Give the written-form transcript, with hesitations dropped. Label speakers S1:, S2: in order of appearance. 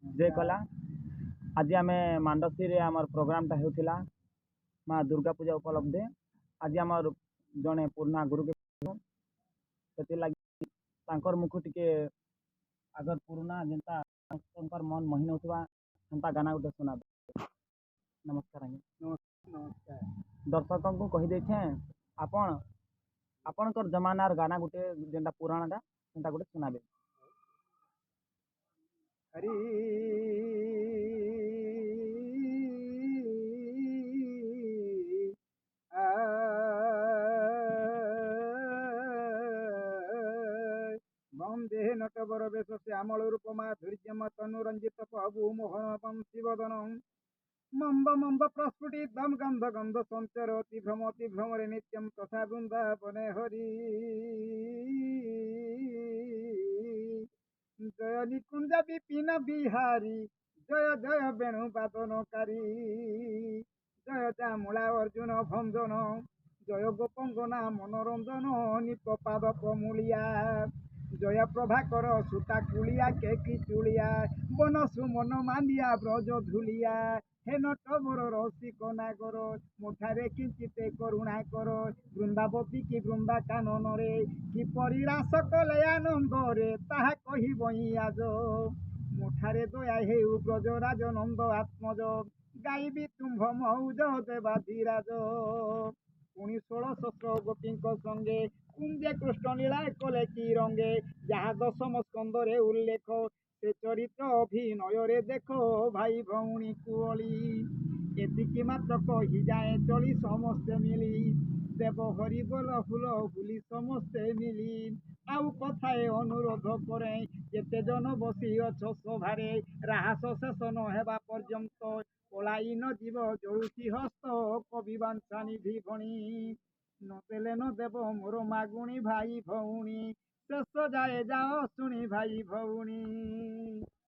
S1: ଜୟ କଲା। ଆଜି ଆମେ ମାଣ୍ଡସୀରେ ଆମର ପ୍ରୋଗ୍ରାମଟା ହେଉଥିଲା ମା ଦୁର୍ଗା ପୂଜା ଉପଲକ୍ଷେ। ଆଜି ଆମର ଜଣେ ପୁରୁଣା ଗୁରୁକେ ସେଥିଲାଗି ତାଙ୍କର ମୁଖ ଟିକେ ଆଗର ପୁରୁଣା ଯେନ୍ତା ତାଙ୍କର ମନ ମୋହି ନେଉଥିବା ସେନ୍ତା ଗାନା ଗୋଟେ ଶୁଣାବେ। ନମସ୍କାର ଆଜ୍ଞା।
S2: ନମସ୍କାର।
S1: ଦର୍ଶକଙ୍କୁ କହିଦେଇଛେ ଆପଣ ଆପଣଙ୍କର ଜମାନାର ଗାନା ଗୋଟେ ଯେନ୍ତା ପୁରାଣଟା ସେନ୍ତା ଗୋଟେ ଶୁଣାବେ।
S2: ହରି ବନ୍ଦେ ନଟବର ବେଶ ଶ୍ୟାମଳ ରୂପ ମାଧୁର୍ଯ୍ୟମ ତନୁରଞ୍ଜିତ ପ୍ରଭୁ ମୋହନ ବଂଶୀବଦନ ମମ୍ବ ମମ୍ବ ପ୍ରସ୍ଫୁଟିତମ୍ ଗନ୍ଧ ଗନ୍ଧ ସଞ୍ଚରତି ଭ୍ରମତି ଭ୍ରମରେ ନିତ୍ୟಂ ତଥା ବୃନ୍ଦାବନେ ହରି জয় নিকুঞ্জ বিপিন বিহারী জয় জয় বেণু বাদনকারী জয় চামুলা অর্জুন ভঞ্জন জয় গোপঙ্গনা মনোরঞ্জন নিপপাদ প্রমূলিয়া জয় প্রভাকর সুতা কুলিয়া কেকি চুলিয়া বন সুমন মানিয়া ব্রজ ধুলিয়া হে নটবর রসিক নাগর মুঠারে কিঞ্চিতে করুণা কর বৃন্দাবতী কি বৃন্দা কানନରେ কিপরি রাস কলে আনন্দরে তাহা কহিবই আজ মুঠারে দয়া হেউ ব্রজরাজ নন্দ আত্মজ গাইবি তুম্ভ মৌজ দেবাধিরাজ পুଣି 16 ଗୋପୀଙ୍କ ସଙ୍ଗେ କୁଞ୍ଜେ କୃଷ୍ଣ ଲୀଳା କଲେ କି ରଙ୍ଗେ ଯାହା ଦଶମ ସ୍କନ୍ଧରେ ଉଲ୍ଲେଖ ସେ ଚରିତ୍ର ଅଭିନୟରେ ଦେଖ ଭାଇ ଭଉଣୀ କୁଅଳି ଏତିକି ମାତ୍ର କହିଯାଏ ଚଳି ସମସ୍ତେ ମିଳି ଦେବ ହରି ବୋଲ ଫୁଲ ବୁଲି ସମସ୍ତେ ମିଳି ଆଉ କଥାଏ ଅନୁରୋଧ କରେ ଯେତେ ଜନ ବସି ଅଛ ସଭାରେ ରାହାସ ଶେଷ ନ ହେବା ପର୍ଯ୍ୟନ୍ତ ପଳାଇ ନ ଯିବ ଜଳୁଛି ହସ୍ତ କବି ବାଞ୍ଛା ନିଧି ଭଣୀ ନଦେଲେ ନ ଦେବ ମୋର ମାଗୁଣି ଭାଇ ଭଉଣୀ ଶେଷ ଯାଏ ଯାଅ ଶୁଣି ଭାଇ ଭଉଣୀ।